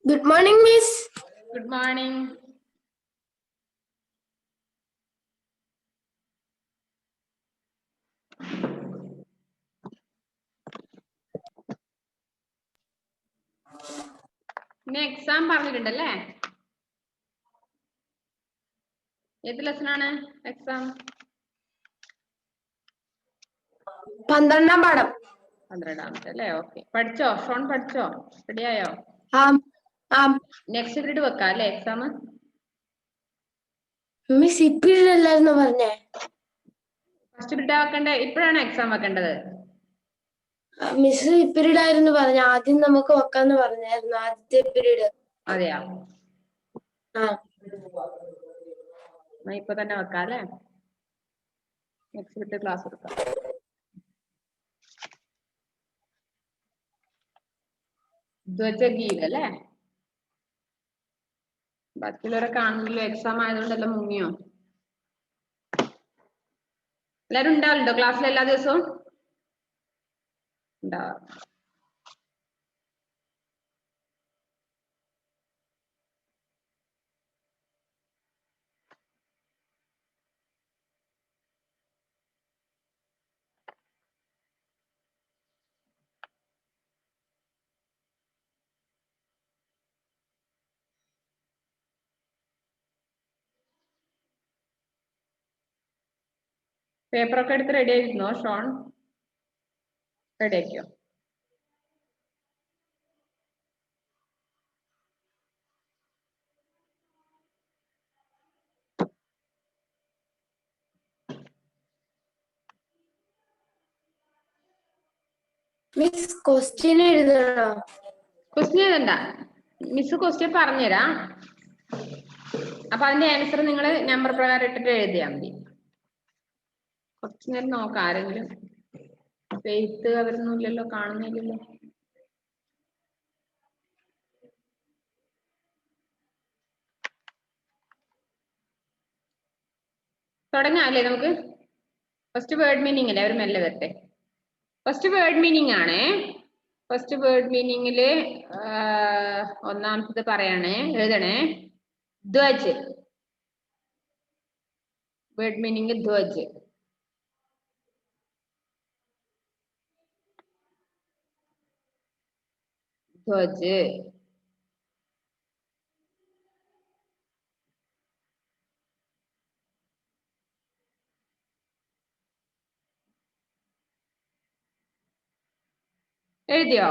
Good morning, Miss. Good morning. ഇന്ന് exam പറഞ്ഞിട്ടുണ്ടല്ലേ? ഏത് lesson ആണ് എക്സാം? 12ാം പാഠം. 12ാമത്തെ അല്ലേ? ഓക്കെ. പഠിച്ചോ? ഷോൺ പഠിച്ചോ? റെഡിയായോ? നെക്സ്റ്റ് പീരീഡ് വെക്കാം അല്ലേ എക്സാം? മിസ് ഇപ്പഴല്ലായിരുന്നു പറഞ്ഞേ. ഫസ്റ്റ് പീരീഡ് വെക്കണ്ടേ? ഇപ്പോഴാണ് എക്സാം വെക്കേണ്ടത്. മിസ് പീരീഡ് ആയിരുന്നു പറഞ്ഞ. ആദ്യം നമുക്ക് വെക്കാന്ന് പറഞ്ഞായിരുന്നു ആദ്യത്തെ പീരീഡ്. അതെയാ? ഇപ്പൊ തന്നെ വെക്കാം അല്ലേ? നെക്സ്റ്റ് പീരീഡ് ക്ലാസ് എടുക്കാം. ധ്വജഗീത് അല്ലേ? ബാക്കിയുള്ളവരൊക്കെ ആണെങ്കിലും എക്സാം ആയതുകൊണ്ടെല്ലാം മുങ്ങിയോ? എല്ലാരും ഉണ്ടാവലുണ്ടോ ക്ലാസ്സിൽ എല്ലാ ദിവസവും? ഉണ്ടാവാം. പേപ്പറൊക്കെ എടുത്ത് റെഡി ആയിരുന്നോ ഷോൺ? റെഡി ആക്കിയോ? മിസ് ക്വസ്റ്റ്യൻ എഴുതണോ? ക്വസ്റ്റ്യൻ എഴുതണ്ട. മിസ് ക്വസ്റ്റ്യൻ പറഞ്ഞുതരാം. അപ്പൊ അതിന്റെ ആൻസർ നിങ്ങൾ നമ്പർ പ്രകാരം ഇട്ടിട്ട് എഴുതിയാൽ മതി. കുറച്ചു നേരം നോക്കാം. ആരെങ്കിലും ഫെയ്ത്ത് അവരൊന്നും ഇല്ലല്ലോ, കാണുന്നില്ലല്ലോ. തുടങ്ങാം അല്ലേ നമുക്ക്? ഫസ്റ്റ് വേർഡ് മീനിങ് അല്ലേ? അവർ മെല്ലെ വരട്ടെ. ഫസ്റ്റ് വേർഡ് മീനിങ് ആണ്. ഫസ്റ്റ് വേർഡ് മീനിങ്ങില് ഒന്നാമത്തത് പറയണേ, എഴുതണേ. ധ്വജ്. വേർഡ് മീനിങ് ധ്വജ്. ധ്വജ്. എഴുതിയോ?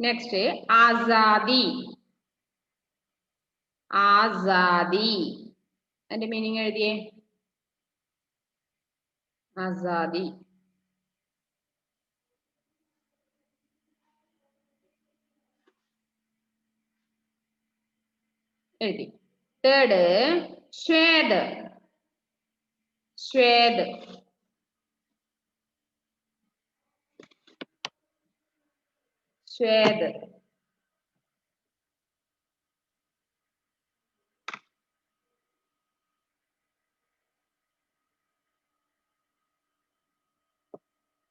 നെക്സ്റ്റ് ആസാദി. ആസാദി. അതിന്റെ മീനിങ് എഴുതിയേ. ആസാദി. എഴുതി. തേർഡ് ശ്വേത്. ശ്വേത്. ശ്വേത്.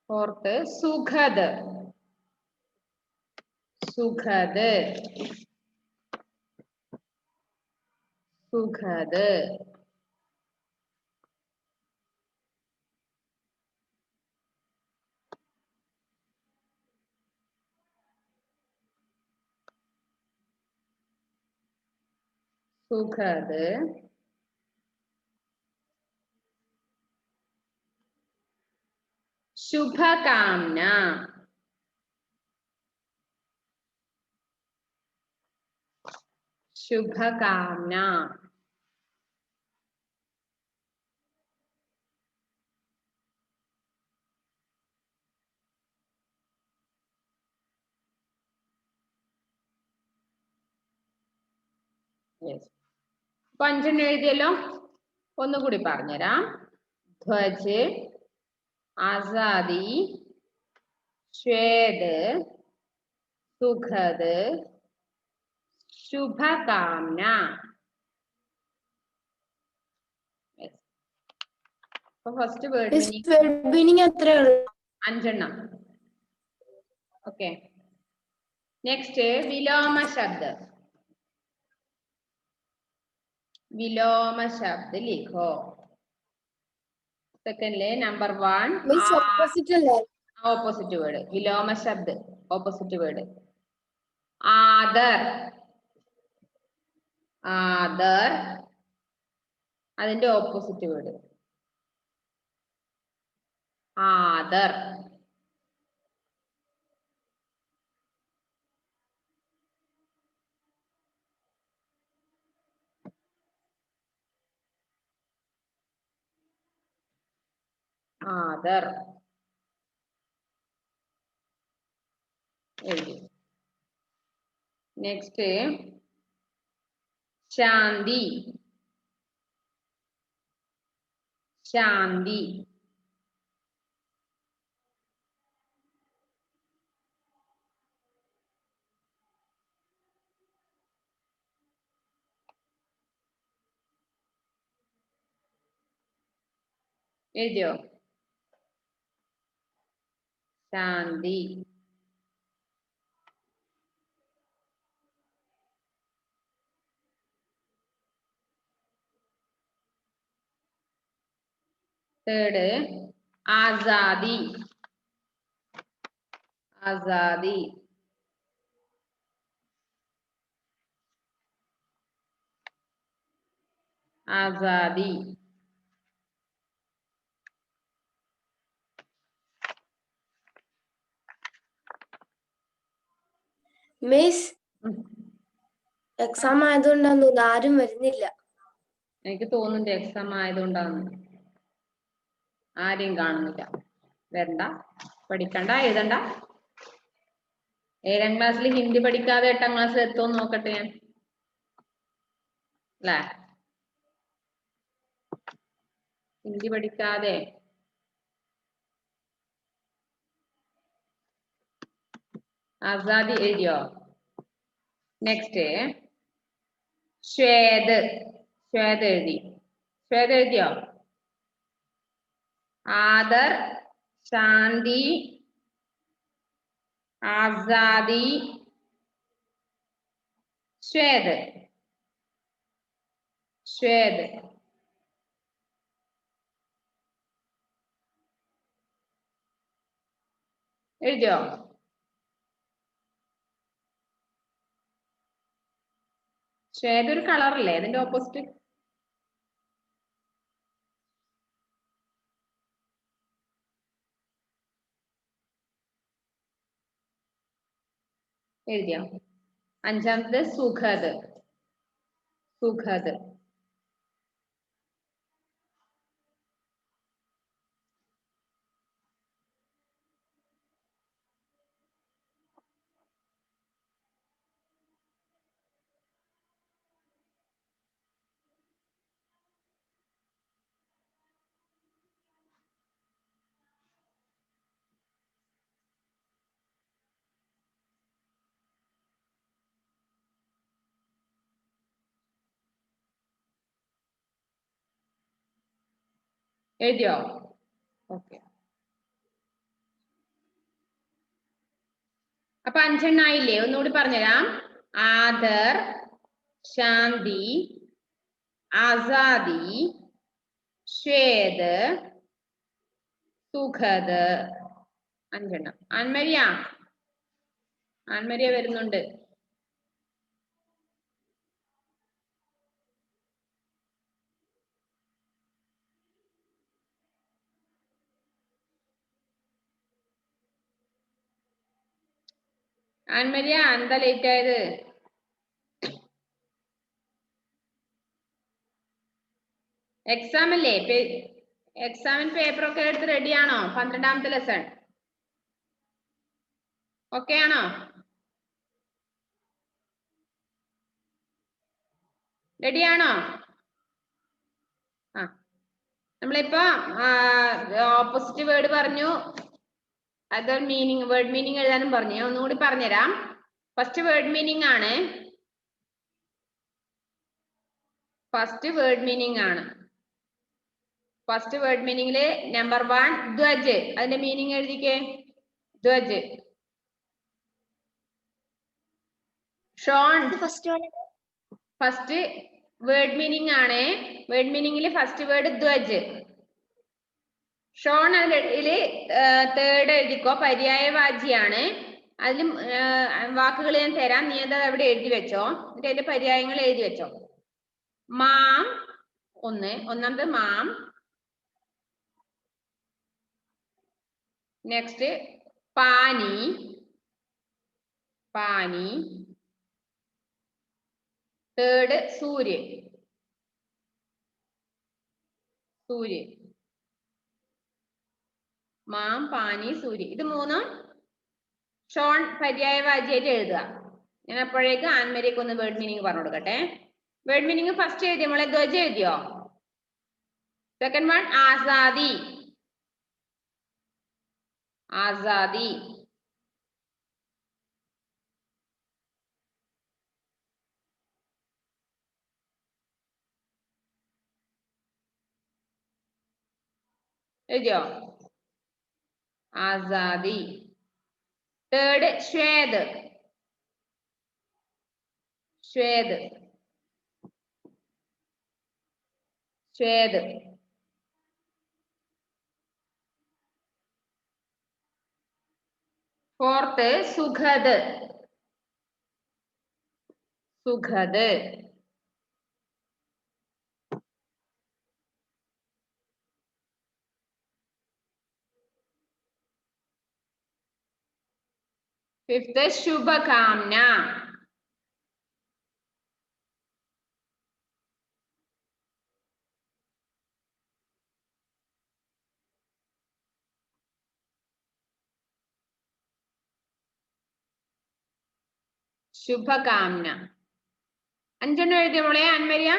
ഫോർത്ത് സുഖദ്. സുഖദ്. സുഖദ്. സുഖദ്. ശുഭകാംന. ശുഭകാംന. അപ്പൊ 5 എഴുതിയല്ലോ. ഒന്നുകൂടി പറഞ്ഞുതരാം. ധ്വജ്, ആസാദി, ശ്വേത്, സുഖദ്, ശുഭകാംന. ഫസ്റ്റ് വേർഡ് മീനിങ് എത്രയാണ്? 5 എണ്ണം. ഓക്കെ. നെക്സ്റ്റ് വിലോമ ശബ്ദ. विलोम शब्द लिखो. सेकंड ले नंबर 1 मिस ऑपोजिट अल्ले ऑपोजिट वर्ड विलोम शब्द ऑपोजिट वर्ड आदर आदर അതിന്റെ ഓപ്പോസിറ്റ് വേർഡ് ആദർ. आदर नेक्स्ट शांति शांति എഴുതിയോ ശാന്തി. തേർഡ് ആസാദി ആസാദി ആസാദി. മിസ് എക്സാം ആയതുകൊണ്ടാണ് ആരും വരുന്നില്ല. എനിക്ക് തോന്നുന്നുണ്ട് എക്സാം ആയതുകൊണ്ടാണ് ആരെയും കാണുന്നില്ല. വരണ്ട, പഠിക്കണ്ട, എഴുതണ്ട. 7ാം ക്ലാസ്സിൽ ഹിന്ദി പഠിക്കാതെ 8ാം ക്ലാസ്സിൽ എത്തുമെന്ന് നോക്കട്ടെ ഞാൻ. അല്ലേ, ഹിന്ദി പഠിക്കാതെ ആസാദി എഴുതിയോ? നെക്സ്റ്റ് ശ്വേത് ശ്വേത് എഴുതി. ശ്വേത് എഴുതിയോ? ആദർ ശാന്തി ആസാദി ശ്വേത് ശ്വേത്. എഴുതിയോ? ശ്വേത് ഒരു കളറല്ലേ, അതിന്റെ ഓപ്പോസിറ്റ് എഴുതിയോ? 5ാമത് സുഖദ് സുഖദ്. എഴുതിയോ? ഓക്കെ. അപ്പൊ 5 എണ്ണായില്ലേ? ഒന്നുകൂടി പറഞ്ഞുതരാം. ആദർ ശാന്തി ആസാദി ശ്വേത് സുഖദ്. 5 എണ്ണം. ആൻമരിയ വരുന്നുണ്ട്. ആൻമരിയ എന്താ ലേറ്റ് ആയത്? എക്സാം അല്ലേ? എക്സാമിന് പേപ്പറൊക്കെ എടുത്ത് റെഡിയാണോ? 12ാമത്തെ ലെസൺ ഓക്കെ ആണോ? റെഡിയാണോ? ആ, നമ്മളിപ്പോ ഓപ്പോസിറ്റ് വേർഡ് പറഞ്ഞു, അതർ മീനിങ് വേർഡ് മീനിങ് എഴുതാനും പറഞ്ഞു. ഞാൻ ഒന്നുകൂടി പറഞ്ഞുതരാം. ഫസ്റ്റ് വേർഡ് മീനിങ് ആണ്. ഫസ്റ്റ് വേർഡ് മീനിങ്ങില് നമ്പർ 1 ധ്വജ്. അതിന്റെ മീനിങ് എഴുതിക്കേ. ധ്വജ് Shaun first first word meaning ആണ്. വേർഡ് മീനിങ്ങിൽ ഫസ്റ്റ് വേർഡ് ധ്വജ്. ഷോൺ അതില് തേർഡ് എഴുതിക്കോ, പര്യായവാചിയാണ്. അതിലും വാക്കുകൾ ഞാൻ തരാം, നീ അത് അവിടെ എഴുതി വെച്ചോ. എന്നിട്ട് അതിന്റെ പര്യായങ്ങൾ എഴുതി വെച്ചോ. മാം ഒന്നാമത് മാം. നെക്സ്റ്റ് പാനി. തേർഡ് സൂര്യൻ. മാം, പാനി, സൂര്യ. ഇത് മൂന്നും ഷോൺ പര്യായവാചിയായിട്ട് എഴുതുക. ഞാൻ അപ്പോഴേക്ക് ആൻമരിക്ക് ഒന്ന് വേർഡ് മീനിങ് പറഞ്ഞു കൊടുക്കട്ടെ. വേർഡ് മീനിങ് ഫസ്റ്റ് എഴുതിയോ മോളെ? ധ്വജ എഴുതിയോ? സെക്കൻഡ് വൺ ആസാദി. എഴുതിയോ? ആസാദി. തേർഡ് ശ്വേത്. ഫോർത്ത് സുഖദ്. ഫിഫ്ത്ത് ശുഭകാംന. അഞ്ചെണ്ണം എഴുതിയ മോളെ അൻമരിയ?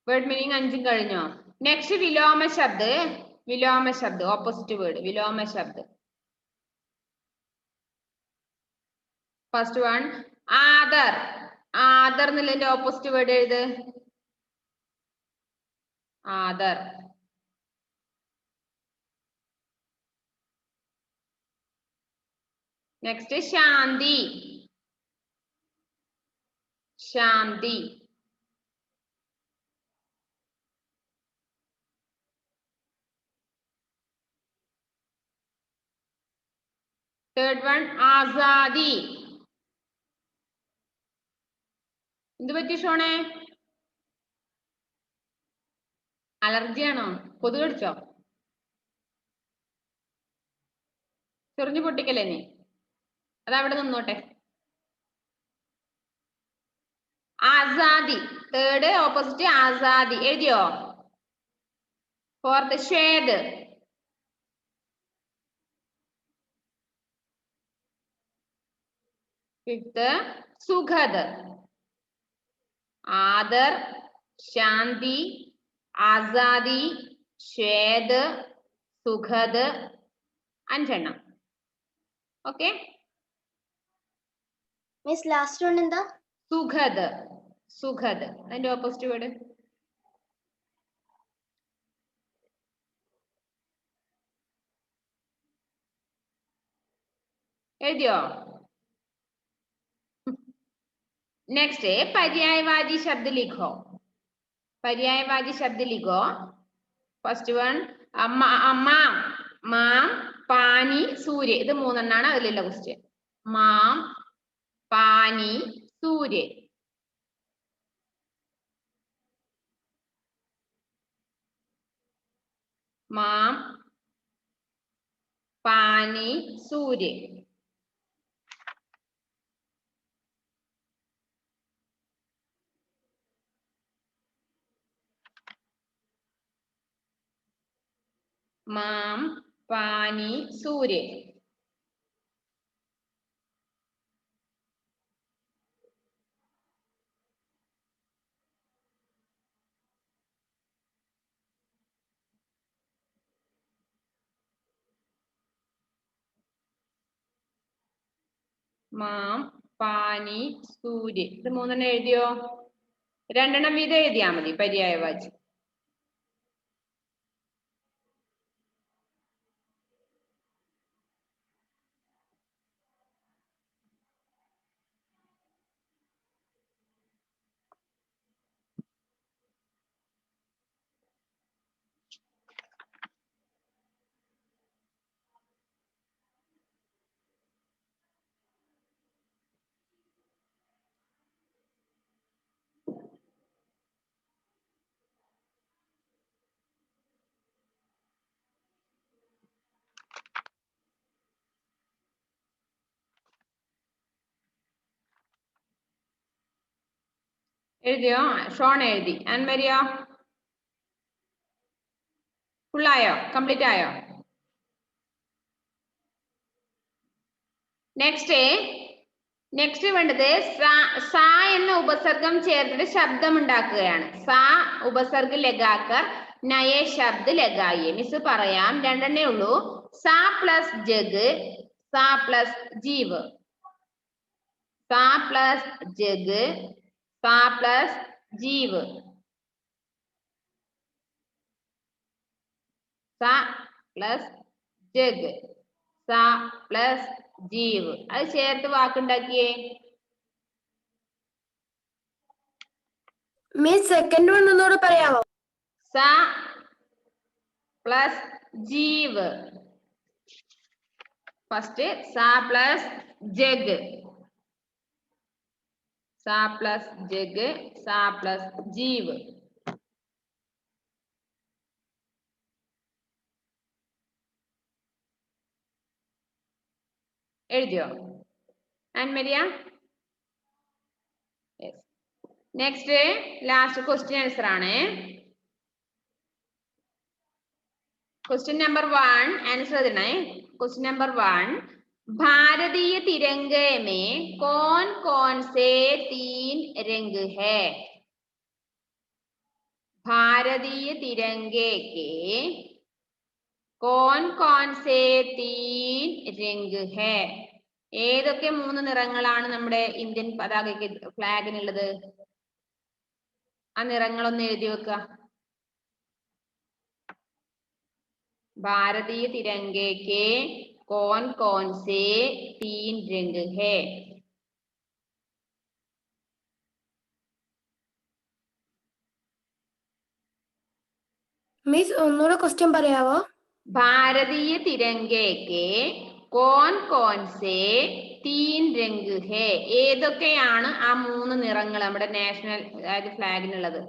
വേർഡ് മീനിങ് 5 കഴിഞ്ഞോ? നെക്സ്റ്റ് വിലോമ ശബ്ദ്. ഓപ്പോസിറ്റ് വേർഡ് വിലോമ ശബ്ദ്. ഫസ്റ്റ് വൺ ആദർ. എന്നുള്ളതിന്റെ ഓപ്പോസിറ്റ് വേർഡ് എഴുത്. ആദർ. നെക്സ്റ്റ് ശാന്തി. തേർഡ് വൺ ആസാദി. എന്ത് പറ്റി ഷോണേ? അലർജിയാണോ? കൊതുക് കടിച്ചോ? ചെറിഞ്ഞു പൊട്ടിക്കല്ലേ നീ? അതവിടെ നിന്നോട്ടെ. ആസാദി. തേർഡ് ഓപ്പോസിറ്റ് ആസാദി. എഴുതിയോ? ഫോർത്ത് ശ്വേത്. ഫിഫ്ത്ത് സുഖദ്. ആദർ, ശാന്തി, ആസാദി, ശ്വേത്, സുഖദ്. 5 എണ്ണം. ഓക്കെ. മിസ് ലാസ്റ്റ് വൺ എന്താ? സുഖദ്. അതിന്റെ ഓപ്പോസിറ്റ് വേർഡ് എഴുതിയോ? നെക്സ്റ്റ് पर्यायवाची शब्द लिखो. ഫസ്റ്റ് വൺ മാം, പാനി, സൂര്യ. ഇത് 3 എണ്ണാണ് അതിലുള്ള ക്വസ്റ്റ്യൻ. മാം, പാനി, സൂര്യ. മാം, പാനി, സൂര്യ. മാം, പാനി, സൂര്യ. മാം, പാനി, സൂര്യ. ഇത് 3 എണ്ണം എഴുതിയോ? 2 എണ്ണം വീതം എഴുതിയാ മതി പര്യായവാചി. എഴുതിയോ? ഷോൺ എഴുതി. ആൻമരിയോ? ഫുള്ളായോ? കംപ്ലീറ്റ് ആയോ? നെക്സ്റ്റ് വേണ്ടത് സ എന്ന ഉപസർഗം ചേർത്തിട്ട് ശബ്ദം ഉണ്ടാക്കുകയാണ്. സ ഉപസർഗ് ലഗാക്കർ നയേ ശബ്ദ് ലഗായിയെ. മിസ് പറയാം, രണ്ടെണ്ണേ ഉള്ളൂ. സ പ്ലസ് ജഗ്, സ പ്ലസ് ജീവ്. സ പ്ലസ് ജഗ്, സ പ്ലസ് ജീവ്. സ പ്ലസ് ജഗ്, സ പ്ലസ് ജീവ്. അത് ചേർത്ത് വാക്കുണ്ടാക്കിയേ. മിസ് സെക്കൻഡ് വൺ ഒന്നുകൂടെ പറയാമോ? സ പ്ലസ് ജീവ്. ഫസ്റ്റ് സ പ്ലസ് ജഗ്, സ പ്ലസ് ജഗ്, സ പ്ലസ് ജീവ്. എഴുതിയോ Ann Maria? Next last question answer ആണ്. क्वेश्चन नंबर 1 आंसर देना है. क्वेश्चन नंबर 1, भारतीय तिरंगे में कौन कौन से 3 रंग है? भारतीय तिरंगे के कौन कौन से 3 रंग है? ഏതൊക്കെ 3 നിറങ്ങളാണ് നമ്മുടെ ഇന്ത്യൻ പതാകയ്ക്ക് ഫ്ലാഗിനുള്ളത്? ആ നിറങ്ങളൊന്ന് എഴുതി വെക്കുക. भारतीय तिरंगे के कौन से 3 रंग है? മിസ് ഒന്നുകൂടെ ക്വസ്റ്റ്യൻ പറയാവോ? भारतीय तिरंगे के कौन से 3 रंग है? ഏതൊക്കെയാണ് ആ 3 നിറങ്ങൾ നമ്മുടെ നാഷണൽ അതായത് ഫ്ലാഗിനുള്ളത്?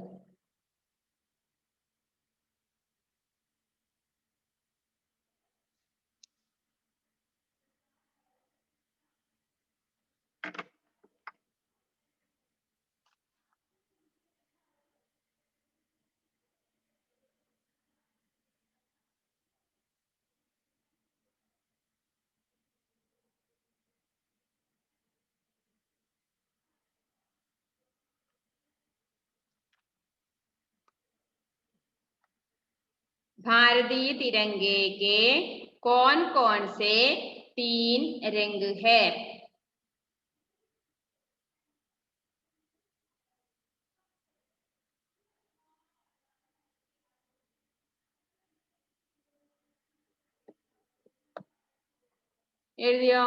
भारतीय तिरंगे के कौन से 3 रंग है? എഴുതിയോ?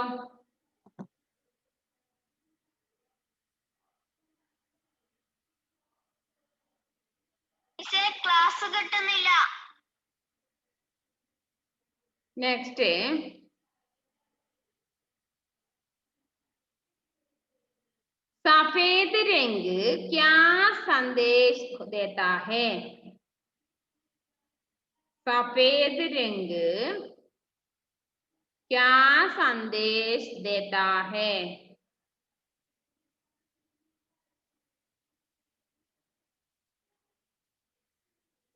ക്ലാസ് കിട്ടുന്നില്ല. നെക്സ്റ്റ് सफेद रंग क्या संदेश देता है? सफेद रंग क्या संदेश देता है?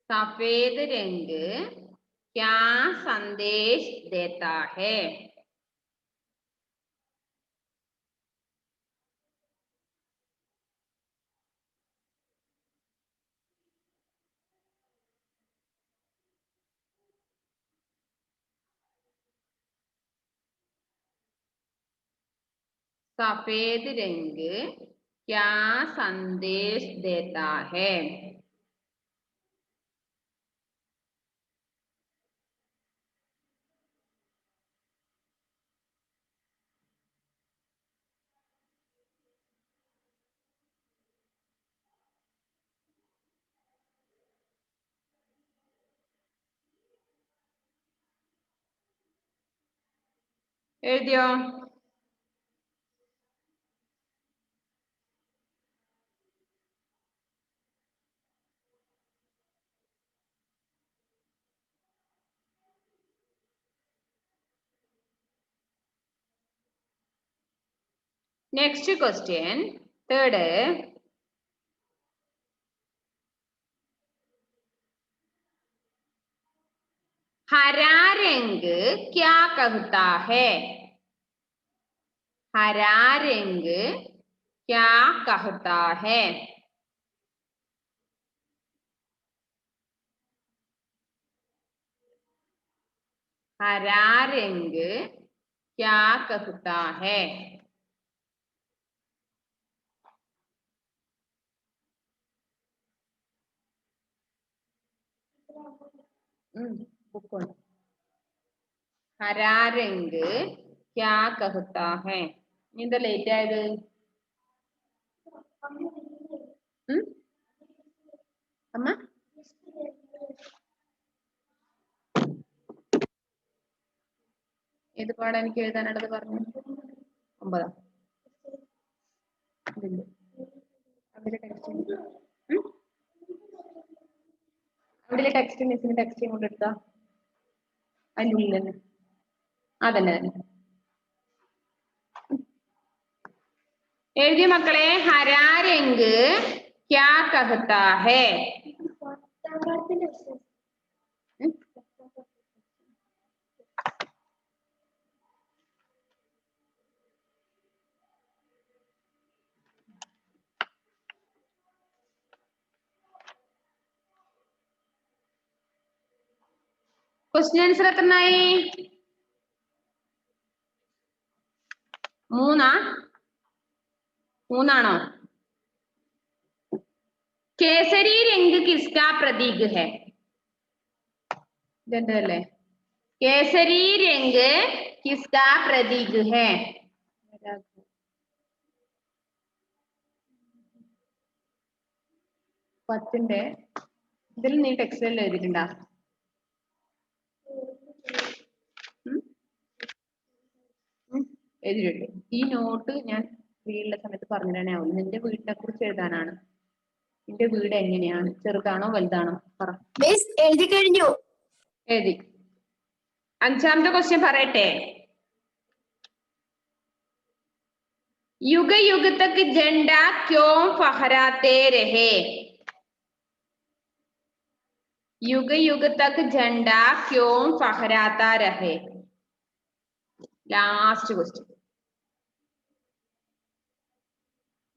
सफेद रंग क्या संदेश देता है? सफेद रंग क्या संदेश देता है? എഴുതിയോ? Next question, third. हरा रंग क्या कहता है? हरा रंग क्या कहता है? हरा रंग क्या कहता है? हरा रंग क्या कहता है? എന്താ ലേറ്റ് ആയത്? അമ്മ ഏത് പാടാ എനിക്ക് എഴുതാനുള്ളത് പറഞ്ഞു? 9. അവിടെ ടെക്സ്റ്റ് മിസ്സിന് ടെക്സ്റ്റ് കൊണ്ട് എടുത്താ അതിൻ്റെ ഉള്ളിൽ തന്നെ അതന്നെ എഴുതിയ മക്കളെ. ഹരാ രംഗ് ക്യാ കഹ്താ ഹേ? ക്വസ്റ്റ്യൻ ആൻസർ എത്രയായി? 3 ആണോ? കേസരി രംഗ് കിസ്കാ പ്രതീക് ഹെ? ഇതെന്തല്ലേ? കേസരി രംഗ് കിസ്കാ പ്രതീക് ഹെ? 10ന്റെ ഇതിൽ നീ ടെക്സ്റ്റിൽ എഴുതിയിട്ടുണ്ടാ? എഴുതിയിട്ടുണ്ട്. ഈ നോട്ട് ഞാൻ വീട്ടിലുള്ള സമയത്ത് പറഞ്ഞിട്ടാണേ ആവും. നിന്റെ വീടിനെ കുറിച്ച് എഴുതാനാണ്. നിന്റെ വീട് എങ്ങനെയാണ്? ചെറുതാണോ വലുതാണോ? പറ. എഴുതി കഴിഞ്ഞു. എഴുതി. 5ാമത്തെ ക്വസ്റ്റ്യൻ പറയട്ടെ. युग युग तक झंडा क्यों फहराते रहे? युग युग तक झंडा क्यों फहराता रहे? Last question.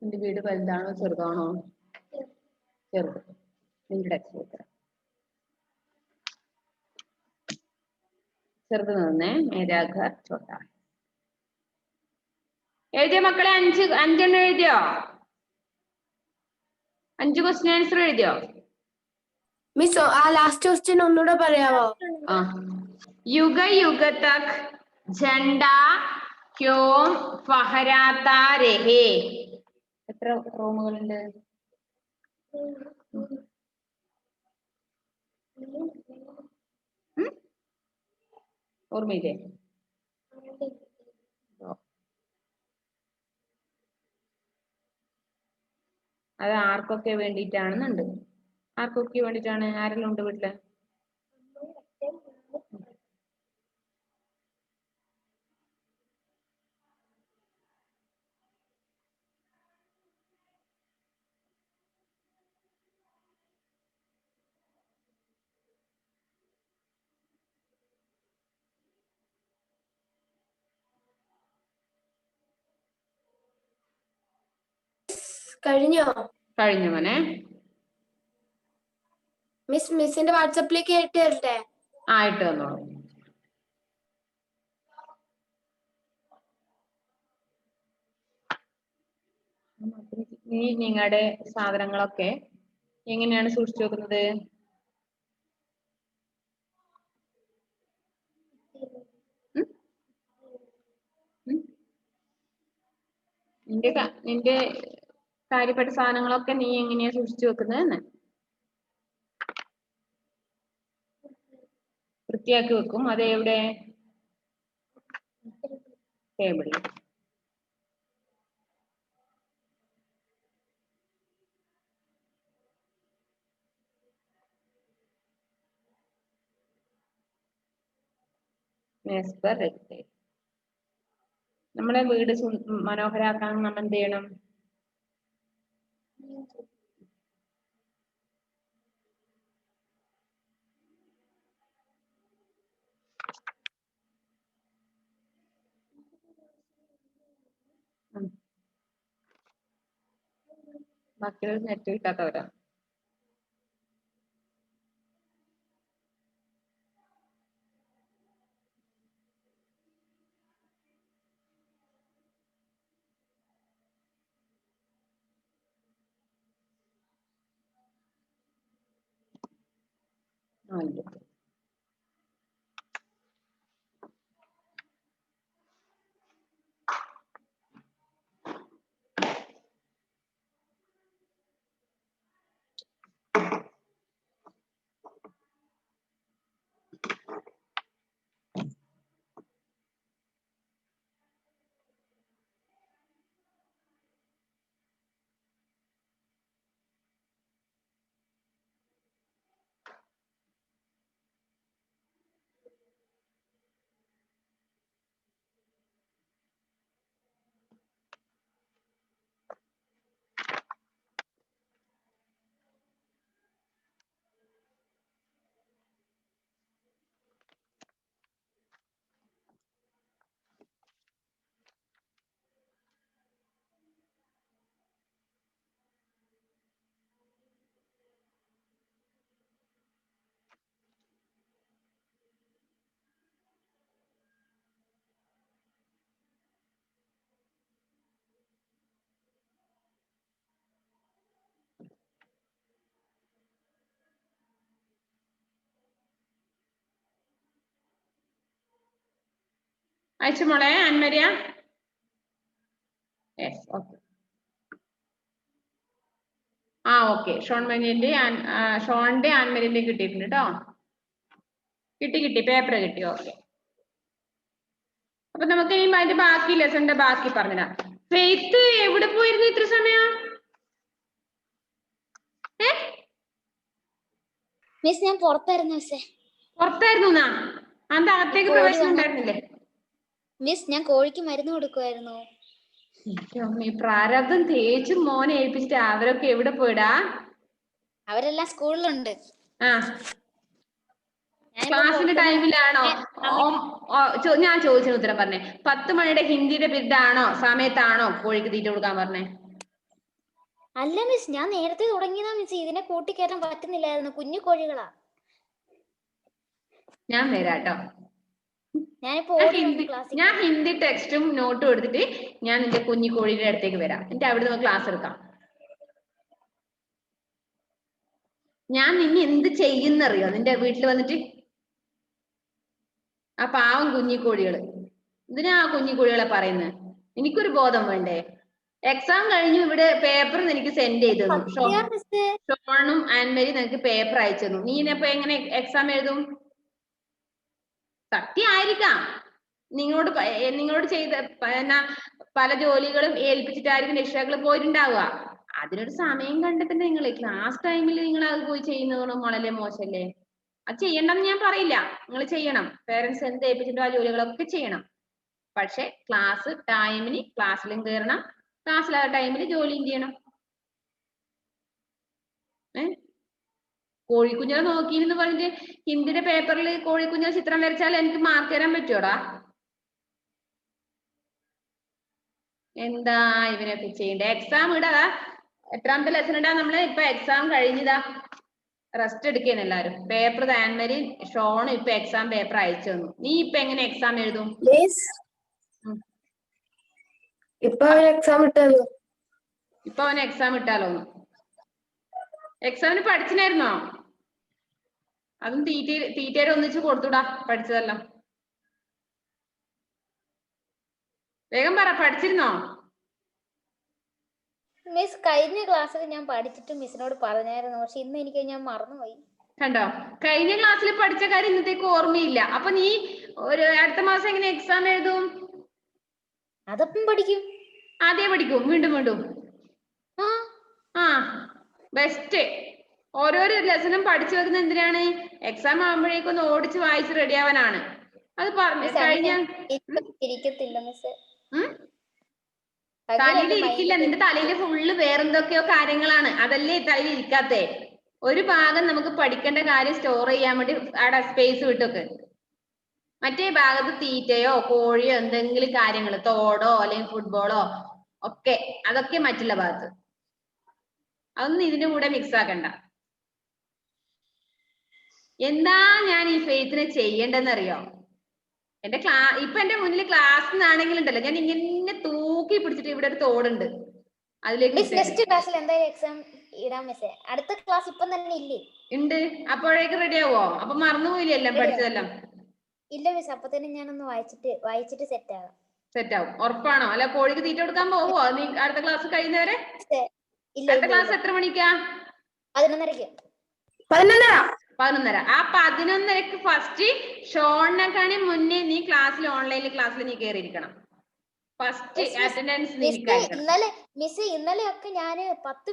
നിന്റെ വീട് വലുതാണോ ചെറുതാണോ? ചെറുത്. നിന്റെ ടെക്സ്റ്റ് ചെറുത് നിന്നേ. മേരാ ഘർ ചോട്ടാ. എഴുതിയ മക്കളെ? 5 എഴുതിയോ? 5 ക്വസ്റ്റ്യൻ ആൻസർ എഴുതിയോ? മിസ് ആ ലാസ്റ്റ് ക്വസ്റ്റ്യൻ ഒന്നുകൂടെ പറയാവോ? युग युग तक झंडा क्यों फहराता रहे? എത്ര റൂമുകളുണ്ട്? ഓർമ്മയില്ലേ? അത് ആർക്കൊക്കെ വേണ്ടിയിട്ടാണെന്നുണ്ട്. ആർക്കൊക്കെ വേണ്ടിയിട്ടാണ്? ആരെല്ലാം ഉണ്ട് വീട്ടില്? കഴിഞ്ഞോ? കഴിഞ്ഞു മോനെ. മിസ്സിന്റെ വാട്സപ്പിലേക്ക് ഇട്ട് തരട്ടെ? ആയിട്ട് വന്നോളൂ. നീ നിങ്ങളുടെ സാധനങ്ങളൊക്കെ എങ്ങനെയാണ് സൂക്ഷിച്ചു വെക്കുന്നത്? നിന്റെ കാര്യപ്പെട്ട സാധനങ്ങളൊക്കെ നീ എങ്ങനെയാ സൂക്ഷിച്ചു വെക്കുന്നത്? വൃത്തിയാക്കി വെക്കും. അതെവിടെ? ടേബിളിൽ. നമ്മളെ വീട് മനോഹരാക്കാൻ നമ്മൾ എന്ത് ചെയ്യണം? ബാക്കിയുള്ള നെറ്റ് കിട്ടാത്തവരാ. അയച്ചു മോളെ ആൻമരിയ. Yes, okay. ആ ഓക്കെ, ഷോണിന്റെ ആൻമരിന്റെ കിട്ടിയിട്ടുണ്ട് കേട്ടോ. കിട്ടി പേപ്പർ കിട്ടി. ഓക്കെ, അപ്പൊ നമുക്ക് ഇനി അതിന്റെ ബാക്കി ലെസന്റെ ബാക്കി പറഞ്ഞുതരാം. ഫെയ്ത്ത് എവിടെ പോയിരുന്നു ഇത്ര സമയം? മിസ് ഞാൻ പുറത്തായിരുന്നു മിസ്സേ. പുറത്തായിരുന്നു? അന്താ അകത്തേക്ക് പ്രവേശനം ഉണ്ടായിരുന്നില്ലേ? മിസ് ഞാൻ കോഴിക്ക് മരുന്ന് കൊടുക്കുമായിരുന്നു. പ്രാരബ്ധം തേച്ച് മോനെ ഏൽപ്പിച്ചിട്ട് അവരൊക്കെ എവിടെ പോയിടാ? അവരെല്ലാം സ്കൂളിലുണ്ട്. ആ, ക്ലാസ്സിന്റെ ടൈമിലാണോ? ഞാൻ ചോദിച്ചതിന് ഉത്തരം പറഞ്ഞേ. 10 മണിയുടെ ഹിന്ദിയുടെ പീരീഡ് ആണോ സമയത്താണോ കോഴിക്ക് തീറ്റ കൊടുക്കാൻ പറഞ്ഞേ? അല്ല മിസ്, ഞാൻ നേരത്തെ തുടങ്ങിയതാ മിസ്. ഇതിനെ കൂട്ടിക്കയറ്റാൻ പറ്റുന്നില്ലായിരുന്നു, കുഞ്ഞു കോഴികളാ. ഞാൻ വരാട്ടോ. ഞാൻ ഹിന്ദി ടെക്സ്റ്റും നോട്ടും എടുത്തിട്ട് ഞാൻ നിന്റെ കുഞ്ഞു കോഴിയുടെ അടുത്തേക്ക് വരാം. എന്നിട്ട് അവിടെ നമുക്ക് ക്ലാസ് എടുക്കാം. ഞാൻ നിന്നെ എന്ത് ചെയ്യുന്നറിയോ നിന്റെ വീട്ടിൽ വന്നിട്ട്? ആ പാവം കുഞ്ഞിക്കോഴികള്. ഇതിനാ കുഞ്ഞിക്കോഴികളെ പറയുന്നത്? എനിക്കൊരു ബോധം വേണ്ടേ? എക്സാം കഴിഞ്ഞു, ഇവിടെ പേപ്പർ നിനക്ക് സെൻഡ് ചെയ്തു തന്നു. ഷോണും ആൻമരി നിനക്ക് പേപ്പർ അയച്ചു തന്നു. നീ ഇനിയിപ്പോ എങ്ങനെ എക്സാം എഴുതും? സത്യമായിരിക്കാം, നിങ്ങളോട് ചെയ്ത പല ജോലികളും ഏൽപ്പിച്ചിട്ടായിരിക്കും രക്ഷിതാക്കൾ പോയിട്ടുണ്ടാവുക. അതിനൊരു സമയം കണ്ടെത്തണ്ടേ നിങ്ങൾ? ക്ലാസ് ടൈമിൽ നിങ്ങൾ അത് പോയി ചെയ്യുന്നതോടെ വളരെ മോശമല്ലേ? അത് ചെയ്യണ്ടെന്ന് ഞാൻ പറയില്ല, നിങ്ങൾ ചെയ്യണം. പേരൻസ് എന്ത് ഏൽപ്പിച്ചിട്ടോ ആ ജോലികളൊക്കെ ചെയ്യണം. പക്ഷെ ക്ലാസ് ടൈമിന് ക്ലാസ്സിലും കയറണം, ക്ലാസ്സിലെ ടൈമിൽ ജോലിയും ചെയ്യണം. കോഴിക്കുഞ്ഞിനെ നോക്കിയെന്ന് പറഞ്ഞിട്ട് ഹിന്ദിയുടെ പേപ്പറിൽ കോഴിക്കുഞ്ഞിനെ ചിത്രം വരച്ചാൽ എനിക്ക് മാർക്ക് തരാൻ പറ്റുമോടാ? എന്താ ഇവനൊക്കെ ചെയ്യണ്ടേ? എക്സാം ഇടാ. എത്രാമത്തെ ലെസൺ ഇടാ നമ്മള്? ഇപ്പൊ എക്സാം കഴിഞ്ഞതാ, റെസ്റ്റ് എടുക്കുകയാണ് എല്ലാരും. പേപ്പർ ആൻമരി ഷോൺ ഇപ്പൊ എക്സാം പേപ്പർ അയച്ചു തന്നു. നീ ഇപ്പൊ എങ്ങനെ എക്സാം എഴുതും? ഇപ്പൊ അവൻ എക്സാം ഇട്ടാലോ? ഇപ്പൊ അവൻ എക്സാം ഇട്ടാലോ? എക്സാമിന് പഠിച്ചിനായിരുന്നോ? അതും തീറ്റേരെ ഒന്നിച്ച് കൊടുത്തുടാ പഠിച്ചതെല്ലാം. വേഗം പറ, പഠിച്ചിരുന്നോ? മിസ് കഴിഞ്ഞ ക്ലാസ്സിൽ ഞാൻ പഠിച്ചിട്ട് മിസ്സിനോട് പറഞ്ഞായിരുന്നു, പക്ഷെ ഇന്ന് എനിക്ക് ഞാൻ മറന്നുപോയി. കണ്ടോ, കഴിഞ്ഞ ക്ലാസ്സിൽ പഠിച്ച കാര്യം ഇന്നത്തേക്ക് ഓർമ്മയില്ല. അപ്പൊ നീ അടുത്ത മാസം എങ്ങനെ എക്സാം എഴുതും? അതപ്പം പഠിക്കും. ആദ്യം പഠിക്കും, വീണ്ടും. ആ ബെസ്റ്റ്. ഓരോരോ ലെസണും പഠിച്ചു വെക്കുന്നത് എന്തിനാണ്? എക്സാം ആകുമ്പോഴേക്കും ഒന്ന് ഓടിച്ച് വായിച്ച് റെഡി ആവാനാണ്. അത് പറഞ്ഞു കഴിഞ്ഞ ഇരിക്കത്തില്ല മിസ്. തലയിൽ ഇരിക്കില്ല, നിന്റെ തലയിൽ ഫുള്ള് വേറെന്തൊക്കെയോ കാര്യങ്ങളാണ്, അതല്ലേ തലയിൽ ഇരിക്കാത്തേ. ഒരു ഭാഗം നമുക്ക് പഠിക്കേണ്ട കാര്യം സ്റ്റോർ ചെയ്യാൻ വേണ്ടി അവിടെ സ്പേസ് വിട്ടൊക്കെ, മറ്റേ ഭാഗത്ത് തീറ്റയോ കോഴിയോ എന്തെങ്കിലും കാര്യങ്ങൾ, തോടോ അല്ലെങ്കിൽ ഫുട്ബോളോ ഒക്കെ, അതൊക്കെ മറ്റുള്ള ഭാഗത്ത്. അതൊന്നും ഇതിന്റെ കൂടെ മിക്സ് ആക്കണ്ട. എന്താ ഞാൻ ഈ ഫെയ്ത്തിനെ ചെയ്യേണ്ടെന്നറിയോ? എന്റെ ഇപ്പൊ എന്റെ മുന്നിൽ ക്ലാസ് ആണെങ്കിലും ഉണ്ടല്ലോ, ഞാൻ ഇങ്ങനെ തൂക്കി പിടിച്ചിട്ട് ഇവിടെ ഒരു തോടുണ്ട്, അതിലേക്ക് നെക്സ്റ്റ് ക്ലാസ്സിൽ എന്തായാലും എക്സാം ഇടാം മിസ്സേ. അടുത്ത ക്ലാസ് ഇപ്പം തന്നെ ഇല്ലേ? ഉണ്ട്. അപ്പോഴേക്ക് റെഡി ആവോ? അപ്പൊ മറന്നുപോയില്ലേ എല്ലാം പഠിച്ചതെല്ലാം? ഇല്ല മിസ്, അപ്പൊ തന്നെ ഞാനൊന്ന് വായിച്ചിട്ട് സെറ്റ് ആകാം. സെറ്റ് ആവും ഉറപ്പാണോ? അല്ല കോഴിക്ക് തീറ്റ കൊടുക്കാൻ പോവോ നീ അടുത്ത ക്ലാസ് കഴിയുന്നവരെ? അടുത്ത ക്ലാസ് എത്ര മണിക്കാ? 11:30. 11:30. ആ 11:30ക്ക് ഫസ്റ്റ് ഷോണിനെക്കാണി മുന്നേ നീ ക്ലാസ്സിൽ ക്ലാസ്സിൽ നീ കയറിയിരിക്കണം. ഫസ്റ്റ് അറ്റൻഡൻസ് ഇന്നലെയൊക്കെ ഞാന് 10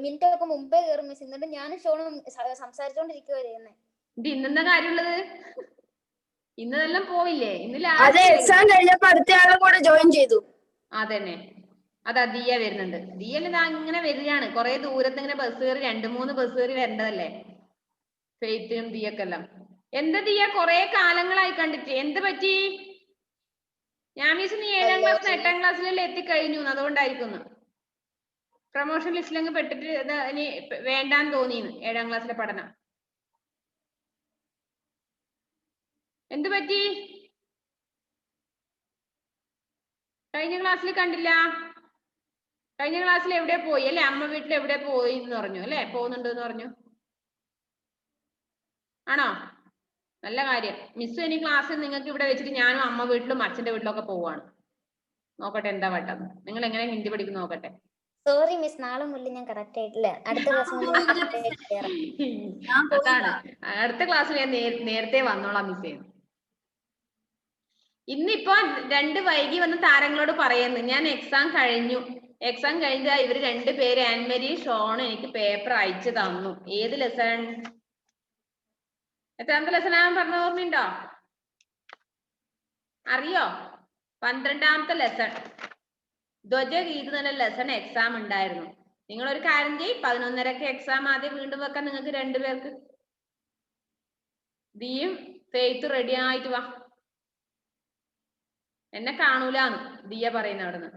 മിനിറ്റ് ഒക്കെ മുമ്പേ കയറും മിസ്. എന്നിട്ട് ഞാനും ഷോണും സംസാരിച്ചോണ്ടിരിക്കുവായിരുന്നേ. ഇന്നെന്താ കാര്യമുള്ളത്? ഇന്നെല്ലാം പോയില്ലേ? എക്സാം കഴിഞ്ഞപ്പോ അടുത്ത ആളും കൂടെ ജോയിൻ ചെയ്തു. അതന്നെ, അതാ ദിയ വരുന്നുണ്ട്. ദിയല്ല അങ്ങനെ വരികയാണ്, കുറെ ദൂരത്ത് ഇങ്ങനെ ബസ് കയറി 2-3 ബസ് കയറി വരേണ്ടതല്ലേ ഫെയ്ത്തിനും ദിയക്കെല്ലാം. എന്താ ദിയ കൊറേ കാലങ്ങളായി കണ്ടിട്ട്, എന്ത് പറ്റി? ഞാൻ മിസ് നീ 7ാം ക്ലാസ്സിൽ 8ാം ക്ലാസ്സിലെല്ലാം എത്തിക്കഴിഞ്ഞു, അതുകൊണ്ടായിരിക്കുന്നു. പ്രൊമോഷൻ ലിസ്റ്റിലങ്ങ് പെട്ടിട്ട് ഇനി വേണ്ടാന്ന് തോന്നിന്ന് 7ാം ക്ലാസ്സിലെ പഠനം. എന്ത് പറ്റി? കഴിഞ്ഞ ക്ലാസ്സിൽ കണ്ടില്ല. കഴിഞ്ഞ ക്ലാസ്സിൽ എവിടെ പോയി അല്ലെ? അമ്മ വീട്ടിൽ എവിടെ പോയി എന്ന് പറഞ്ഞു അല്ലെ? പോകുന്നുണ്ട് എന്ന് പറഞ്ഞു. ആണോ? നല്ല കാര്യം. മിസ് ഇനി ക്ലാസ്സിൽ നിങ്ങൾക്ക് ഇവിടെ വെച്ചിട്ട് ഞാനും അമ്മ വീട്ടിലും അച്ഛന്റെ വീട്ടിലും ഒക്കെ പോവാണ്. നോക്കട്ടെ എന്താ വട്ടം. നിങ്ങൾ എങ്ങനെ ഹിന്ദി പഠിക്കും നോക്കട്ടെ. സോറി മിസ്, നാളെ മുതൽ ഞാൻ കറക്റ്റ് ആയിട്ടില്ല. അടുത്ത ക്ലാസ് അതാണ്, അടുത്ത ക്ലാസ്സിൽ ഞാൻ നേരത്തെ വന്നോളാം മിസ്സേ. ഇന്നിപ്പോ 2 വൈകി വന്ന താരങ്ങളോട് പറയുന്നു, ഞാൻ എക്സാം കഴിഞ്ഞു. എക്സാം കഴിഞ്ഞാൽ ഇവര് 2 പേര് ആൻമരി ഷോൺ എനിക്ക് പേപ്പർ അയച്ചു തന്നു. ഏത് ലെസൺ? എത്രാമത്തെ ലെസൺ ആണെന്ന് പറഞ്ഞ ഓർമ്മയുണ്ടോ? അറിയോ? 12ാമത്തെ ലെസൺ ധ്വജഗീത് എന്ന ലെസൺ എക്സാം ഉണ്ടായിരുന്നു. നിങ്ങളൊരു കാര്യം ചെയ്യ്, 11:30ക്ക് എക്സാം ആദ്യം വീണ്ടും വെക്കാൻ നിങ്ങൾക്ക് 2 പേർക്ക്. ദിയും ഫെയ്ത്ത് റെഡി ആയിട്ട് വാ. എന്നെ കാണൂലാന്ന് ദിയ പറയുന്ന അവിടുന്ന്.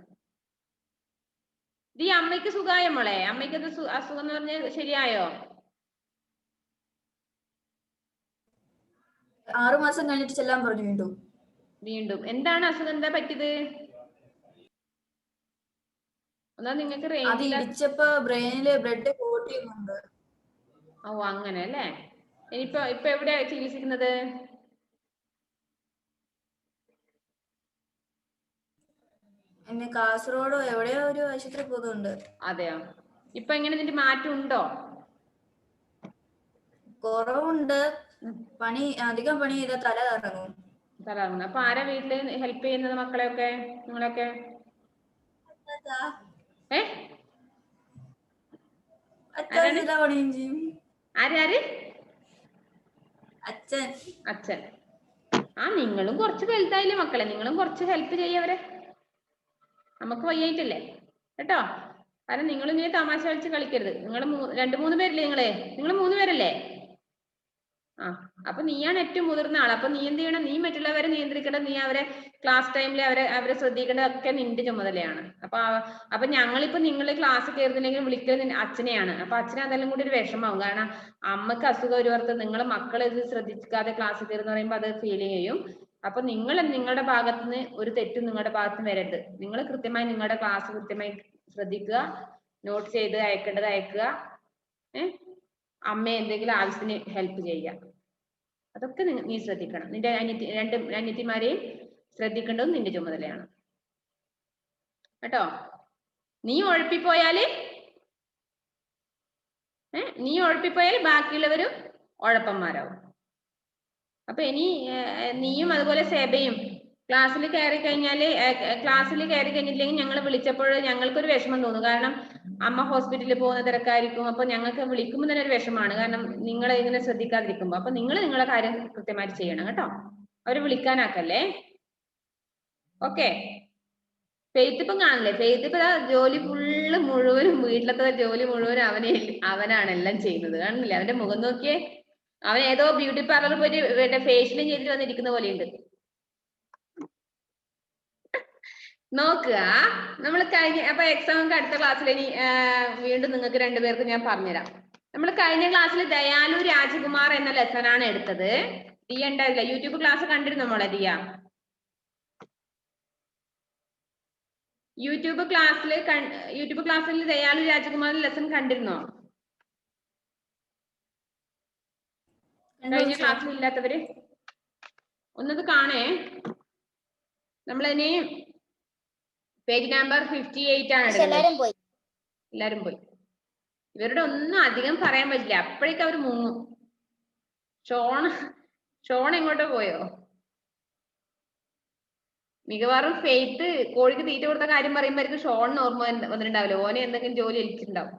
ദിയ, അമ്മയ്ക്ക് സുഖായോ മോളെ? അമ്മയ്ക്ക് അസുഖം എന്ന് പറഞ്ഞ ശരിയായോ? 6 മാസം കഴിഞ്ഞിട്ട് ചെല്ലാൻ പറഞ്ഞു. വീണ്ടും എന്താണ് അസുഖം? എന്താ പറ്റിയത്? എന്നാ നിങ്ങൾക്ക് ഇടിച്ചപ്പോ ബ്രെയിനില് ബ്ലഡ് ക്ലോട്ട് ചെയ്യുന്നുണ്ട്. ഓ അങ്ങനെ അല്ലേ? ഇപ്പൊ എവിടെയാ ചികിത്സിക്കുന്നത്? എന്നെ കാസർഗോഡോ എവിടെയോ ഒരു ആശുപത്രി പോകുന്നുണ്ട്. അതെയോ? ഇപ്പൊ എങ്ങനെ ഇതിന്റെ മാറ്റം ഉണ്ടോ? കുറവുണ്ട്. അധികം പണി ചെയ്താൽ തല കറങ്ങും. അപ്പൊ ആരാ വീട്ടില് ഹെൽപ്പ് ചെയ്യുന്നത് മക്കളെയൊക്കെ, നിങ്ങളൊക്കെ? ആര്? അച്ഛൻ. ആ, നിങ്ങളും കുറച്ച് വലുതായില്ലേ മക്കളെ, നിങ്ങളും കുറച്ച് ഹെൽപ്പ് ചെയ്യവരെ. നമുക്ക് വയ്യായിട്ടല്ലേ കേട്ടോ. കാരണം നിങ്ങൾ ഇങ്ങനെ തമാശ കളിച്ച് കളിക്കരുത്. നിങ്ങൾ 2-3 പേരില്ലേ? നിങ്ങൾ 3 പേരല്ലേ? ആ, അപ്പൊ നീയാണ് ഏറ്റവും മുതിർന്ന ആൾ. അപ്പൊ നീ എന്ത് ചെയ്യണം? നീ മറ്റുള്ളവരെ നിയന്ത്രിക്കേണ്ടത്, നീ അവരെ ക്ലാസ് ടൈമിൽ അവരെ ശ്രദ്ധിക്കേണ്ടതൊക്കെ നിന്റെ ചുമതലയാണ്. അപ്പൊ ഞങ്ങളിപ്പോ നിങ്ങൾ ക്ലാസ് കയറുന്നില്ലെങ്കിൽ വിളിക്കുന്നത് അച്ഛനെയാണ്. അപ്പൊ അച്ഛനെ അതെല്ലാം കൂടി ഒരു വിഷമാവും. കാരണം അമ്മക്ക് അസുഖം ഒരുവർക്ക്, നിങ്ങൾ മക്കളെ ഇത് ശ്രദ്ധിക്കാതെ ക്ലാസ് കയറുന്ന പറയുമ്പോൾ അത് ഫീൽ ചെയ്യും. അപ്പൊ നിങ്ങളുടെ ഭാഗത്തുനിന്ന് ഒരു തെറ്റും നിങ്ങളുടെ ഭാഗത്തുനിന്ന് വരരുത്. നിങ്ങൾ കൃത്യമായി നിങ്ങളുടെ ക്ലാസ് കൃത്യമായി ശ്രദ്ധിക്കുക, നോട്ട് ചെയ്ത് അയക്കേണ്ടത് അയക്കുക, അമ്മയെ എന്തെങ്കിലും ആവശ്യത്തിന് ഹെൽപ്പ് ചെയ്യുക. അതൊക്കെ നീ ശ്രദ്ധിക്കണം. നിന്റെ 2 അനിയത്തിമാരെയും ശ്രദ്ധിക്കേണ്ടതും നിന്റെ ചുമതലയാണ് കേട്ടോ. നീ ഉഴപ്പിപ്പോയാല് ബാക്കിയുള്ളവരും ഉഴപ്പന്മാരാവും. അപ്പൊ ഇനി നീയും അതുപോലെ സെബയും ക്ലാസ്സിൽ കയറി കഴിഞ്ഞില്ലെങ്കിൽ ഞങ്ങൾ വിളിച്ചപ്പോൾ ഞങ്ങൾക്കൊരു വിഷമം തോന്നും. കാരണം അമ്മ ഹോസ്പിറ്റലിൽ പോകുന്ന തിരക്കായിരിക്കും. അപ്പൊ ഞങ്ങൾക്ക് വിളിക്കുമ്പോൾ തന്നെ ഒരു വിഷമാണ്. കാരണം നിങ്ങളെ ഇങ്ങനെ ശ്രദ്ധിക്കാതിരിക്കുമ്പോ. അപ്പൊ നിങ്ങളെ കാര്യം കൃത്യമായിട്ട് ചെയ്യണം കേട്ടോ. അവര് വിളിക്കാനാക്കല്ലേ. ഓക്കെ. ഫെയ്ത്ത് ഇപ്പം കാണില്ലേ? ഫെയ്ത്ത് ഇപ്പൊ ജോലി മുഴുവനും വീട്ടിലത്തെ ജോലി മുഴുവനും അവനാണ് എല്ലാം ചെയ്യുന്നത്. കാണുന്നില്ലേ? അവന്റെ മുഖം നോക്കിയേ. അവൻ ഏതോ ബ്യൂട്ടി പാർലറിൽ പോയിട്ട് ഫേഷ്യലും ചെയ്തിട്ട് വന്നിരിക്കുന്ന പോലെയുണ്ട്. നോക്കുക. നമ്മൾ കഴിഞ്ഞ അപ്പൊ എക്സാം അടുത്ത ക്ലാസ്സിൽ ഇനി വീണ്ടും നിങ്ങൾക്ക് രണ്ടുപേർക്ക് ഞാൻ പറഞ്ഞുതരാം. നമ്മൾ കഴിഞ്ഞ ക്ലാസ്സിൽ ദയാലു രാജകുമാർ എന്ന ലെസൺ ആണ് എടുത്തത്. ദിയ ഉണ്ടാവില്ല. യൂട്യൂബ് ക്ലാസ് കണ്ടിരുന്നോ മോളെ ദിയ? യൂട്യൂബ് ക്ലാസ്സിൽ ദയാലു രാജകുമാർ ലെസൺ കണ്ടിരുന്നോ? കഴിഞ്ഞ ക്ലാസ്സിൽ ഇല്ലാത്തവര് ഒന്നത് കാണേ. നമ്മളിനി പേജ് നമ്പർ 58 ആണ് എടുക്കുന്നത്. എല്ലാരും പോയി. ഇവരുടെ ഒന്നും അധികം പറയാൻ പറ്റില്ല, അപ്പോഴേക്കും അവർ മുങ്ങും. ഷോൺ എങ്ങോട്ടോ പോയോ? മിക്കവാറും ഫെയ്ത്ത് കോഴിക്ക് തീറ്റ കൊടുത്ത കാര്യം പറയുമ്പോഴേക്കും ഷോണിന് ഓർമ്മ വന്നിട്ടുണ്ടാവില്ല. ഓനെ എന്തെങ്കിലും ജോലി ഏൽപ്പിച്ചിട്ടുണ്ടാവും.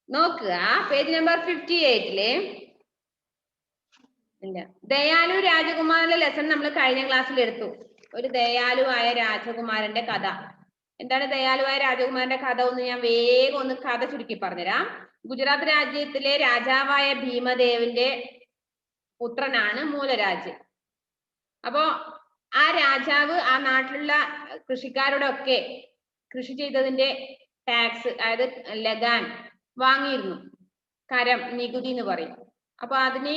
നോക്കുക പേജ് നമ്പർ 58 ഇല്ല, ദയാലു രാജകുമാരന്റെ ലെസൺ നമ്മൾ കഴിഞ്ഞ ക്ലാസ്സിൽ എടുത്തു. ഒരു ദയാലുവായ രാജകുമാരന്റെ കഥ. എന്താണ് ദയാലുവായ രാജകുമാരന്റെ കഥ? ഒന്ന് ഞാൻ വേഗം ഒന്ന് കഥ ചുരുക്കി പറഞ്ഞുതരാം. ഗുജറാത്ത് രാജ്യത്തിലെ രാജാവായ ഭീമദേവന്റെ പുത്രനാണ് മൂലരാജ്. അപ്പോ ആ രാജാവ് ആ നാട്ടിലുള്ള കൃഷിക്കാരോടൊക്കെ കൃഷി ചെയ്തതിന്റെ ടാക്സ്, അതായത് ലഗാൻ വാങ്ങിയിരുന്നു. കരം, നികുതി എന്ന് പറയും. അപ്പൊ അതിന്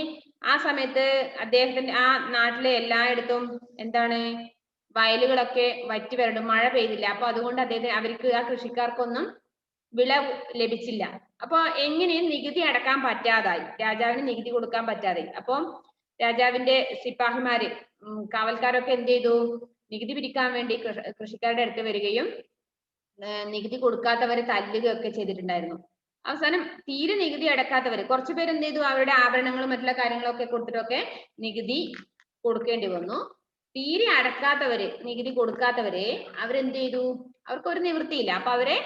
ആ സമയത്ത് അദ്ദേഹത്തിന്റെ ആ നാട്ടിലെ എല്ലായിടത്തും എന്താണ് വയലുകളൊക്കെ വറ്റി വരണ്ടു, മഴ പെയ്തില്ല. അപ്പൊ അതുകൊണ്ട് അവർക്ക് ആ കൃഷിക്കാർക്കൊന്നും വിളവ് ലഭിച്ചില്ല. അപ്പൊ എങ്ങനെയും നികുതി അടക്കാൻ പറ്റാതായി, രാജാവിന് നികുതി കൊടുക്കാൻ പറ്റാതായി. അപ്പം രാജാവിന്റെ സിപ്പാഹിമാര്, കാവൽക്കാരൊക്കെ എന്ത് ചെയ്തു? നികുതി പിരിക്കാൻ വേണ്ടി കൃഷിക്കാരുടെ അടുത്ത് വരികയും നികുതി കൊടുക്കാത്തവരെ തല്ലുകയൊക്കെ ചെയ്തിട്ടുണ്ടായിരുന്നു. അവസാനം തീരെ നികുതി അടക്കാത്തവര് കുറച്ചു പേര് എന്ത് ചെയ്തു? അവരുടെ ആഭരണങ്ങളും മറ്റുള്ള കാര്യങ്ങളൊക്കെ കൊടുത്തിട്ടൊക്കെ നികുതി കൊടുക്കേണ്ടി വന്നു. തീരെ അടക്കാത്തവര്, നികുതി കൊടുക്കാത്തവരെ അവരെന്ത് ചെയ്തു? അവർക്കൊരു നിവൃത്തിയില്ല. അപ്പൊ അവരെ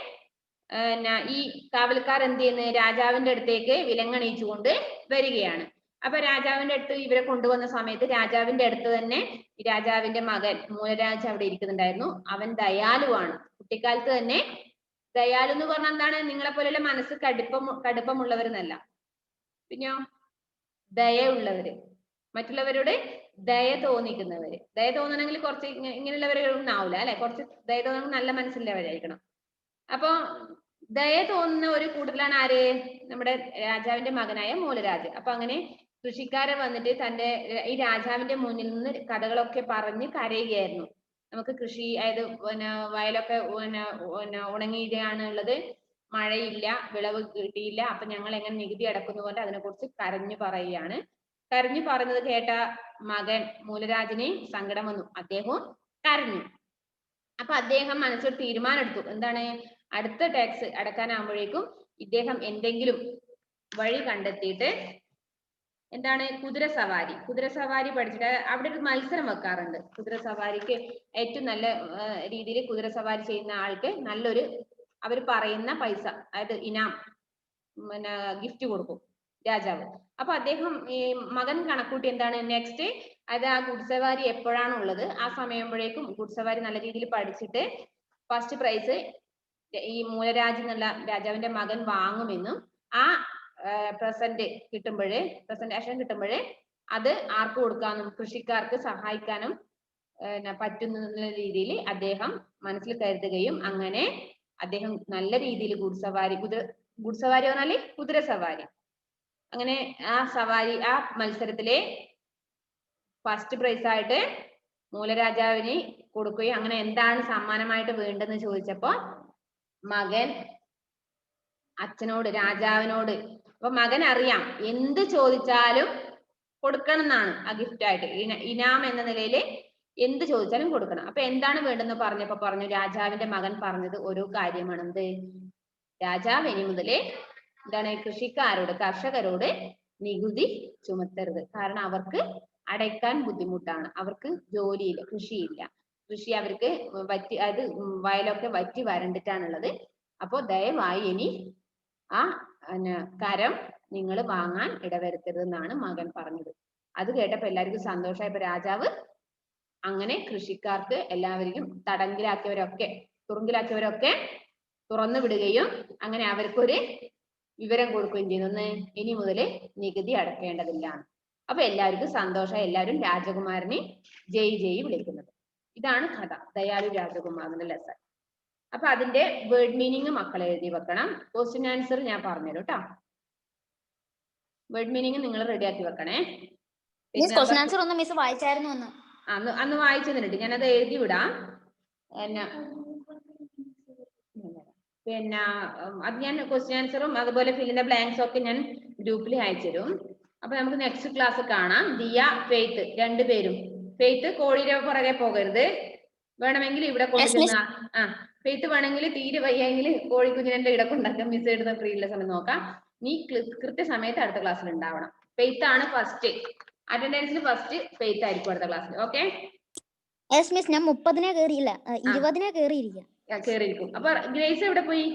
ഈ കാവൽക്കാർ എന്ത് ചെയ്യുന്നത്? രാജാവിന്റെ അടുത്തേക്ക് വിലങ്ങണിയിച്ചുകൊണ്ട് വരികയാണ്. അപ്പൊ രാജാവിന്റെ അടുത്ത് ഇവരെ കൊണ്ടുവന്ന സമയത്ത് രാജാവിന്റെ അടുത്ത് തന്നെ ഈ രാജാവിന്റെ മകൻ മൂലരാജ് അവിടെ ഇരിക്കുന്നുണ്ടായിരുന്നു. അവൻ ദയാലുവാണ്. കുട്ടിക്കാലത്ത് തന്നെ ദയാലു എന്ന് പറഞ്ഞാൽ എന്താണ്? നിങ്ങളെ പോലെയുള്ള മനസ്സ് കടുപ്പമുള്ളവരെന്നല്ല, പിന്നെയോ ദയ ഉള്ളവര്, മറ്റുള്ളവരോട് ദയ തോന്നിക്കുന്നവര്. ദയ തോന്നണമെങ്കിൽ കുറച്ച് ഇങ്ങനെയുള്ളവരൊന്നും ആവില്ല അല്ലെ. കുറച്ച് ദയ തോന്നണമെങ്കിൽ നല്ല മനസ്സുള്ളവരായിരിക്കണം. അപ്പൊ ദയ തോന്നുന്ന ഒരു കൂട്ടത്തിലാണ് ആര്? നമ്മുടെ രാജാവിന്റെ മകനായ മൂലരാജ്. അപ്പൊ അങ്ങനെ കൃഷിക്കാരെ വന്നിട്ട് തന്റെ ഈ രാജാവിന്റെ മുന്നിൽ നിന്ന് കഥകളൊക്കെ പറഞ്ഞ് കരയുകയായിരുന്നു. നമുക്ക് കൃഷി, അതായത് വയലൊക്കെ ഉണങ്ങിയാണ് ഉള്ളത്, മഴയില്ല, വിളവ് കിട്ടിയില്ല, അപ്പൊ ഞങ്ങൾ എങ്ങനെ നികുതി അടക്കുന്നു കൊണ്ട് അതിനെ കുറിച്ച് കരഞ്ഞു പറയുകയാണ്. കരഞ്ഞു പറയുന്നത് കേട്ട മകൻ മൂലരാജിന് സങ്കടം വന്നു. അദ്ദേഹവും കരഞ്ഞു. അപ്പൊ അദ്ദേഹം മനസ്സിൽ തീരുമാനം എടുത്തു. എന്താണ്? അടുത്ത ടാക്സ് അടക്കാനാകുമ്പോഴേക്കും ഇദ്ദേഹം എന്തെങ്കിലും വഴി കണ്ടെത്തിയിട്ട് എന്താണ് കുതിരസവാരി പഠിച്ചിട്ട് അവിടെ ഒരു മത്സരം വെക്കാറുണ്ട്. കുതിരസവാരിക്ക് ഏറ്റവും നല്ല രീതിയിൽ കുതിരസവാരി ചെയ്യുന്ന ആൾക്ക് നല്ലൊരു, അവർ പറയുന്ന പൈസ, അതായത് ഇനാം, ഗിഫ്റ്റ് കൊടുക്കും രാജാവ്. അപ്പൊ അദ്ദേഹം ഈ മകൻ കണക്കൂട്ടി എന്താണ് നെക്സ്റ്റ്, അത് ആ ഗുഡ്സവാരി എപ്പോഴാണ് ഉള്ളത് ആ സമയമ്പോഴേക്കും ഗുഡ്സവാരി നല്ല രീതിയിൽ പഠിച്ചിട്ട് ഫസ്റ്റ് പ്രൈസ് ഈ മൂലരാജ് എന്നുള്ള രാജാവിന്റെ മകൻ വാങ്ങുമെന്നും ആ പ്രസന്റേഷൻ കിട്ടുമ്പോഴേ അത് ആർക്ക് കൊടുക്കാനും കൃഷിക്കാർക്ക് സഹായിക്കാനും പറ്റുന്ന രീതിയിൽ അദ്ദേഹം മനസ്സിൽ കരുതുകയും അങ്ങനെ അദ്ദേഹം നല്ല രീതിയിൽ ഗുഡ്സവാരി പറഞ്ഞാല് കുതിരസവാരി, അങ്ങനെ ആ മത്സരത്തിലെ ഫസ്റ്റ് പ്രൈസ് ആയിട്ട് മൂലരാജാവിന് കൊടുക്കുകയും അങ്ങനെ എന്താണ് സമ്മാനമായിട്ട് വേണ്ടെന്ന് ചോദിച്ചപ്പോ മകൻ അച്ഛനോട്, രാജാവിനോട്, അപ്പൊ മകൻ അറിയാം എന്ത് ചോദിച്ചാലും കൊടുക്കണം എന്നാണ് ആ ഗിഫ്റ്റ് ആയിട്ട്, ഇനാം എന്ന നിലയിൽ എന്ത് ചോദിച്ചാലും കൊടുക്കണം. അപ്പൊ എന്താണ് വേണ്ടെന്ന് പറഞ്ഞപ്പോ പറഞ്ഞു, രാജാവിന്റെ മകൻ പറഞ്ഞത് ഒരു കാര്യമാണ്. എന്ത്? രാജാവ് ഇനി മുതലേ എന്താണ് കർഷകരോട് നികുതി ചുമത്തരുത്. കാരണം അവർക്ക് അടയ്ക്കാൻ ബുദ്ധിമുട്ടാണ്, അവർക്ക് ജോലിയില്ല, കൃഷി അവർക്ക് അത് വയലൊക്കെ വറ്റി വരണ്ടിട്ടാണുള്ളത്. അപ്പോ ദയവായി ഇനി ആ കരം നിങ്ങൾ വാങ്ങാൻ ഇടവരുത്തരുത് എന്നാണ് മകൻ പറഞ്ഞത്. അത് കേട്ടപ്പോ എല്ലാവർക്കും സന്തോഷമായപ്പോ രാജാവ് അങ്ങനെ കൃഷിക്കാർക്ക് എല്ലാവരെയും തുറുങ്കിലാക്കിയവരൊക്കെ തുറന്നു വിടുകയും അങ്ങനെ അവർക്കൊരു വിവരം കൊടുക്കുകയും ചെയ്യുന്നു. ഇനി മുതൽ നികുതി അടക്കേണ്ടതില്ല. അപ്പൊ എല്ലാവർക്കും സന്തോഷം, എല്ലാവരും രാജകുമാരനെ ജയ് ജയ് വിളിക്കുന്നത്. ഇതാണ് കഥ, ദയാലു രാജകുമാരന്റെ ലെസൺ. അപ്പൊ അതിന്റെ വേർഡ് മീനിങ് മക്കൾ എഴുതി വെക്കണം. ക്വസ്റ്റ്യൻ ആൻസർ ഞാൻ പറഞ്ഞുതരും കേട്ടോ. വേർഡ് മീനിങ് നിങ്ങൾ റെഡിയാക്കി വെക്കണേ. മിസ് ക്വസ്റ്റ്യൻ ആൻസർ ഒന്ന് മിസ് വായിച്ചായിരുന്നു അന്ന് വായിച്ചു തന്നിട്ട് ഞാനത് എഴുതി വിടാം. പിന്നെ അത് ഞാൻ ക്വസ്റ്റ്യൻ ആൻസറും അതുപോലെ ഫില്ലിന്റെ ബ്ലാങ്ക്സും ഒക്കെ ഞാൻ ഗ്രൂപ്പിൽ അയച്ചു തരും. അപ്പൊ നമുക്ക് നെക്സ്റ്റ് ക്ലാസ് കാണാം. ദിയ, ഫെയ്ത്ത് രണ്ടുപേരും. ഫെയ്ത്ത് കോഴിയുടെ പുറകെ പോകരുത്, വേണമെങ്കിൽ ഇവിടെ കൊണ്ടുവന്ന ഫെയ്ത്ത് വേണമെങ്കിൽ തീരെ വയ്യെങ്കിൽ കോഴിക്കുഞ്ഞിനെ ഇവിടെ കൊണ്ടാക്കാം. മിസ് ഇടുന്ന ഫ്രീ ഉള്ള സമയം നോക്കാം. നീ കൃത്യസമയത്ത് അടുത്ത ക്ലാസ്സിൽ ഉണ്ടാവണം. ഫെയ്ത്ത് ആണ് ഫസ്റ്റ് അറ്റൻഡൻസിൽ, ഫസ്റ്റ് ഫെയ്ത്ത് ആയിരിക്കും അടുത്ത ക്ലാസ്സിൽ. Okay miss? ഞാൻ 30 കേറിയില്ല, 20 കേറിയിരിക്കും. അപ്പൊ ഗ്രേസ് എവിടെ പോയി?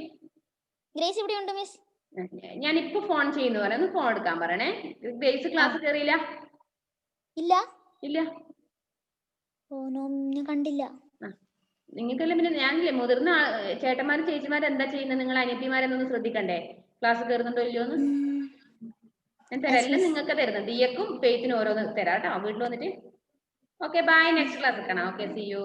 ഗ്രേസ് ഇവിടെ ഉണ്ട് മിസ്. ഞാൻ ഇപ്പൊ ഫോൺ ചെയ്യുന്നു പറയാം, ഫോൺ എടുക്കാൻ പറയണേ. ഗ്രേസ് ക്ലാസ് കയറിയില്ല? ഇല്ല ഇല്ല, ഞാൻ കണ്ടില്ല. നിങ്ങൾക്കെല്ലാം പിന്നെ ഞാനില്ലേ മുതിർന്ന ചേട്ടന്മാരും ചേച്ചിമാരും എന്താ ചെയ്യുന്നത്, നിങ്ങൾ അനിയത്തിമാരെന്നൊന്ന് ശ്രദ്ധിക്കണ്ടേ ക്ലാസ് കയറുന്നുണ്ടോ ഇല്ലയോ എന്ന്. ഞാൻ തരാം, എല്ലാം നിങ്ങൾക്ക് തരുന്നത്. ദിയക്കും ഫെയ്ത്തിനും ഓരോന്ന് തരാം കേട്ടോ വീട്ടിൽ വന്നിട്ട്. ഓക്കെ ബൈ, നെക്സ്റ്റ് ക്ലാസ് കാണാം. Okay, see U.